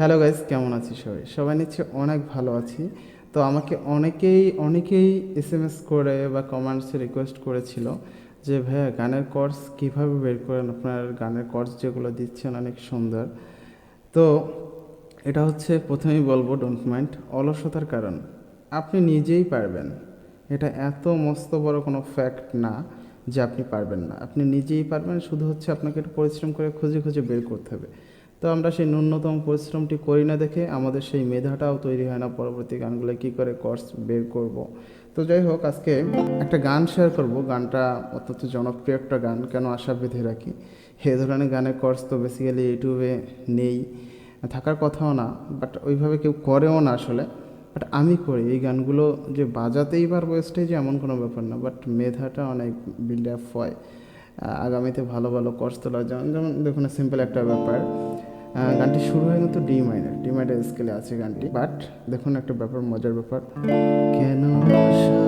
Hello guys, কেমন আছি সবাই নিশ্চয়ই অনেক ভালো আছি। তো আমাকে অনেকেই এসএমএস করে বা কমেন্টসে রিকোয়েস্ট করেছিল যে ভাইয়া গানের কোর্স কীভাবে বের করেন, আপনার গানের কোর্স যেগুলো দিচ্ছেন অনেক সুন্দর। তো এটা হচ্ছে প্রথমেই বলবো, ডোন্ট মাইন্ড, অলসতার কারণ। আপনি নিজেই পারবেন, এটা এত মস্ত বড় কোনো ফ্যাক্ট না যে আপনি পারবেন না, আপনি নিজেই পারবেন। শুধু হচ্ছে আপনাকে একটু পরিশ্রম করে খুঁজে খুঁজে বের করতে হবে। তো আমরা সেই ন্যূনতম পরিশ্রমটি করি না দেখে আমাদের সেই মেধাটাও তৈরি হয় না পরবর্তী গানগুলো কী করে কোর্স বের করব। তো যাই হোক, আজকে একটা গান শেয়ার করব। গানটা অত্যন্ত জনপ্রিয় একটা গান, কেন আশা বেঁধে রাখি। এ ধরনের গানের কোর্স তো বেসিক্যালি ইউটিউবে নেই, থাকার কথাও না, বাট ওইভাবে কেউ করেও না আসলে। বাট আমি করি এই গানগুলো, যে বাজাতেই পারবো স্টেজে এমন কোনো ব্যাপার না, বাট মেধাটা অনেক বিল্ড আপ হয় আগামীতে ভালো ভালো কোর্স তোলার। যেমন যেমন দেখুন, সিম্পল একটা ব্যাপার, গানটি শুরু হয় কিন্তু ডি মাইনার স্কেলে আছে গানটি। বাট দেখুন একটা ব্যাপার, মজার ব্যাপার, কেন আশা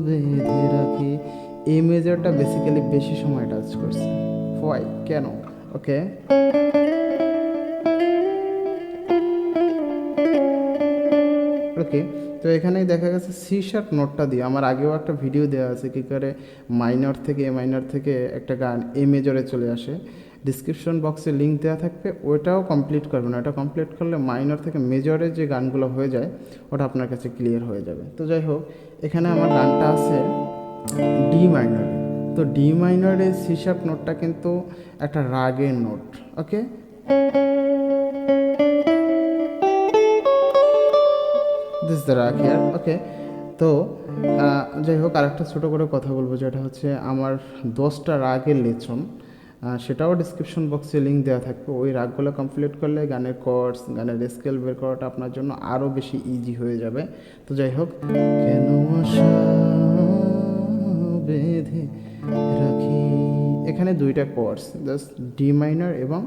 বেঁধে রাখি, এই মেজরটা বেসিক্যালি বেশি সময় টাচ করছে। হোয়াই, কেন? ওকে, ওকে। তো এখানেই দেখা গেছে সি শার্প নোটটা দিয়ে, আমার আগেও একটা ভিডিও দেওয়া আছে কী করে এ মাইনর থেকে একটা গান এ মেজরে চলে আসে। ডিসক্রিপশন বক্সে লিঙ্ক দেওয়া থাকবে, ওটাও কমপ্লিট করবেন। ওটা কমপ্লিট করলে মাইনর থেকে মেজরে যে গানগুলো হয়ে যায় ওটা আপনার কাছে ক্লিয়ার হয়ে যাবে। তো যাই হোক, এখানে আমার গানটা আছে ডি মাইনরে। তো ডি মাইনরে সি শার্প নোটটা কিন্তু একটা রাগের নোট। ওকে, দিস দ্য রাগ হিয়ার। ওকে, তো যাই হোক, আরেকটা ছোটো করে কথা বলবো, যেটা হচ্ছে আমার 10টা রাগের লেচন, সেটাও ডিসক্রিপশন বক্সে লিঙ্ক দেওয়া থাকবে। ওই রাগগুলো কমপ্লিট করলে গানের কর্ডস, গানের স্কেল বের করাটা আপনার জন্য আরও বেশি ইজি হয়ে যাবে। তো যাই হোক, কেন আশা বেঁধে রাখি, এখানে দুইটা কর্ডস, জাস্ট ডি মাইনর এবং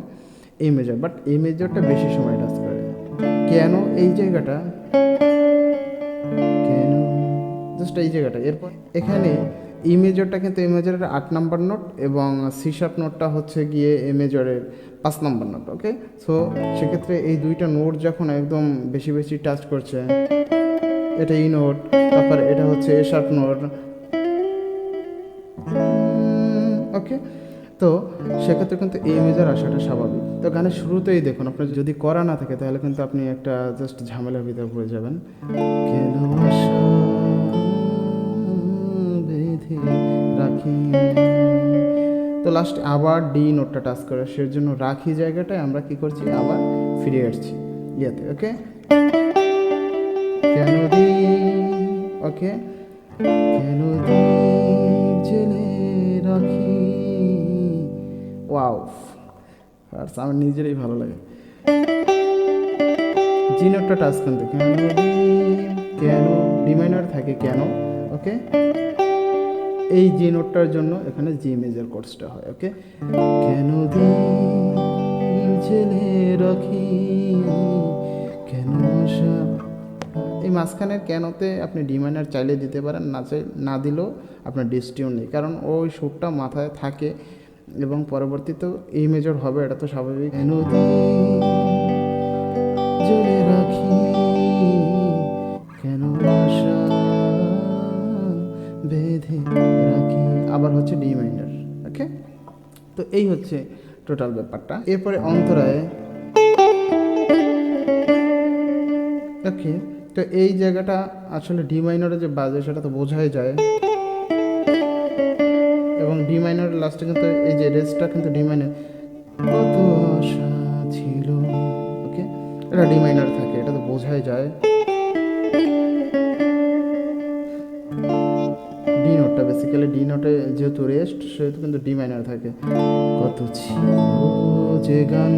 এ মেজর, বাট এ মেজরটা বেশি সময় টাচ করে। কেন এই জায়গাটা, কেন জাস্ট এই জায়গাটা। এরপর এখানে ই মেজরটা কিন্তু এ মেজরের 8 নাম্বার নোট এবং সি শার্প নোটটা হচ্ছে গিয়ে এ মেজরের 5 নাম্বার নোট। ওকে, সো সেক্ষেত্রে এই দুইটা নোট যখন একদম বেশি বেশি টাচ করছে, এটা ই নোট, তারপর এটা হচ্ছে এ শার্প নোট। ওকে, তো সেক্ষেত্রে কিন্তু এই মেজর আসাটা স্বাভাবিক। তো গানের শুরুতেই দেখুন, আপনার যদি করা না থাকে তাহলে কিন্তু আপনি একটা জাস্ট ঝামেলার ভিতরে পড়ে যাবেন। কেন আশা বেঁধে রাখি, তো লাস্ট আবার ডি নোটটা টাচ করে, সেজন্য রাখি জায়গাটায় আমরা কি করছি, আবার ফিরে আসছি ইয়েতে। ওকে, কেন দি, ওকে, কেন দি জেলে রাখি। ওয়াও, আমার নিজেরই ভালো লাগে। জি নোটটা টাচ করতে, কেন কেন ডি মাইনর থাকে কেন। ওকে, এই জি নোটটার জন্য এখানে জি মেজর কোর্সটা হয়। ওকে, কেন জেলে রাখি, কেন আশা, এই মাঝখানের কেনতে আপনি ডি মাইনর চাইলে দিতে পারেন, না দিলেও আপনার ডিসটিউন নেই, কারণ ওই সুরটা মাথায় থাকে এবং পরবর্তীতেও এই মেজর হবে, এটা তো স্বাভাবিক। নদী জলে রাখি, কেন আশা বেঁধে রাখি, আবার হচ্ছে ডি মাইনর। ওকে, তো এই হচ্ছে টোটাল ব্যাপারটা। এরপরে অন্তরায়। ওকে, তো এই জায়গাটা আসলে ডি মাইনরে যে বাজে সেটা তো বোঝাই যায়, এবং ডি মাইনরের লাস্টে কিন্তু এই যে রেসটা কিন্তু ডি মাইনর, কত আশা ছিল। ওকে, এটা ডি মাইনর থাকে, এটা তো বোঝাই যায়। ডি নোটটা বেসিক্যালি, ডি নোটে যেহেতু রেস্ট সেহেতু কিন্তু ডি মাইনর থাকে। কত ছিল যে গান,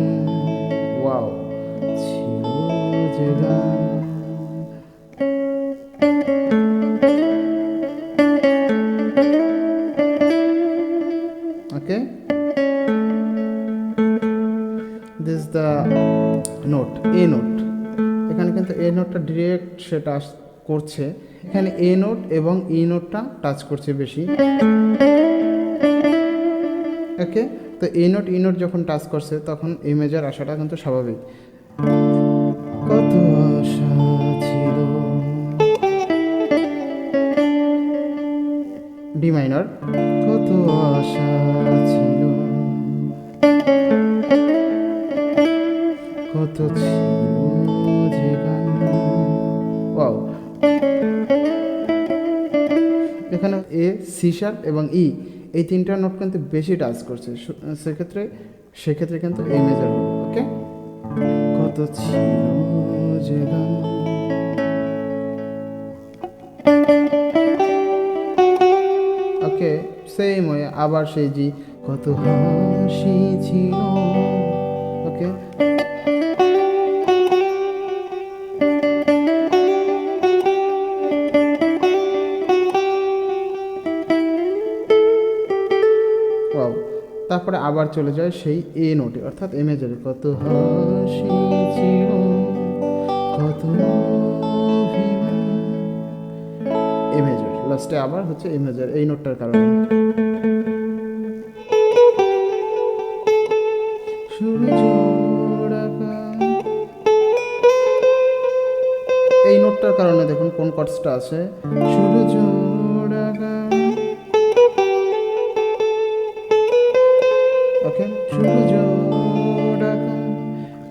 ওয়াও, ছিল যে গান। Okay, this the note, A note. এখানে কিন্তু এ নোটটা ডিরেক্ট সেটা করছে, এখানে এ নোট এবং ই নোটটা টাচ করছে বেশি। ওকে, তো তো এ নোট ই নোট যখন টাচ করছে তখন এ মেজর আসাটা কিন্তু স্বাভাবিক। কত আশা ছিল, ডি মাইনর, কত আশা ছিল, কত ছিল যে গান। ওয়াও, এখানে এ, সি শার্প এবং ই এই তিনটা নোট কিন্তু বেশি টাচ করছে, সেক্ষেত্রে কিন্তু এ মেজর হবে। ওকে, কত ছিল যে গান। ওকে, সেম হয়ে আবার সেই জি, কত হাসি ছিল। ওকে, তারপরে আবার চলে যায় সেই এ নোটে, অর্থাৎ এ মেজরে, কত হাসি ছিল, কত এ মেজর, লাস্টে আবার হচ্ছে এ মেজর এই নোটটার কারণে। এই নোটটার কারণে দেখুন কোন কর্ডসটা আছে, সূর্য ডাকা। ওকে, সূর্য ডাকা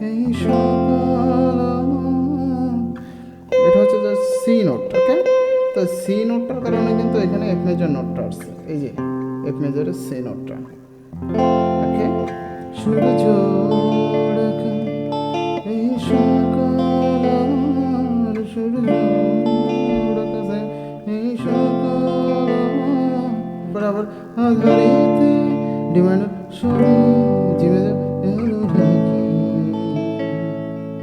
এই সকাল, এটা হচ্ছে যে সি নোট। ওকে, তো সি নোটটার কারণে কিন্তু এখানে এফ মেজর নোটটা আসছে, এই যে এফ মেজরের সি নোটটা। ওকে, সূর্য ডাকা এই সকাল, সূর্য ডাকা এই সকাল, বরাবর আধারিতে D minor sorry G major এলো ঢাকি।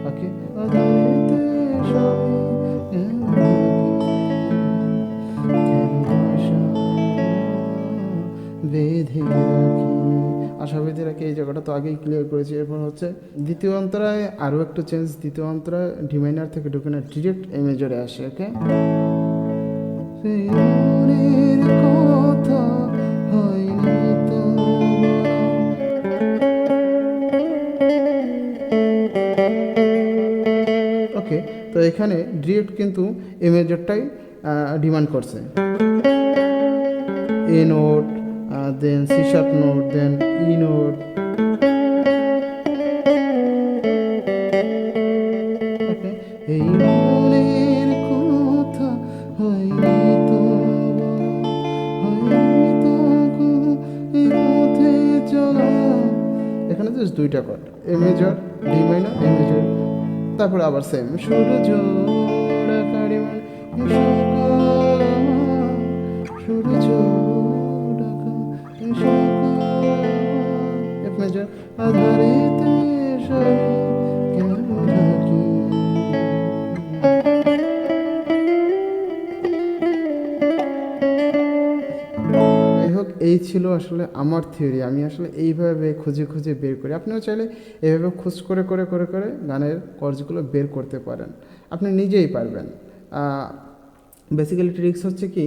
ওকে, আধারিতে সরি এলো ঢাকি, বেঁধে রাখি, আশা বেঁধে রাখি। এই জায়গাটা তো আগেই ক্লিয়ার করেছি। এরপর হচ্ছে দ্বিতীয় অন্তরায় আরও একটু চেঞ্জ, দ্বিতীয় অন্তরায় ডি মাইনর থেকে ঢুকে না ডিরেক্ট এ মেজরে আসে। ওকে, কথা হয়নি তো, ওকে, তো এখানে ডিরেক্ট কিন্তু এ মেজরটাই ডিমান্ড করছে। এ নোট, দেন সি শার্প নোট, দেন ই নোট। ওকে, এই মনের কথা হয়নি তো, হয়নি তো এই পথে চলা। এখানে জাস্ট দুইটা chord, A major D minor A major, তারপরে আবার সেম সূর্য ডাকা ডি মাইনর সকাল, সূর্য ডাকা এই সকাল, এফ মেজর আধারিতে সরি কেন ঢাকি। যাই হোক, এই ছিল আসলে আমার থিওরি। আমি আসলে এইভাবে খুঁজে খুঁজে বের করি। আপনিও চাইলে এইভাবে খোঁজ করে করে করে করে গানের কর্ডসগুলো বের করতে পারেন, আপনি নিজেই পারবেন। বেসিক্যালি ট্রিক্স হচ্ছে কি,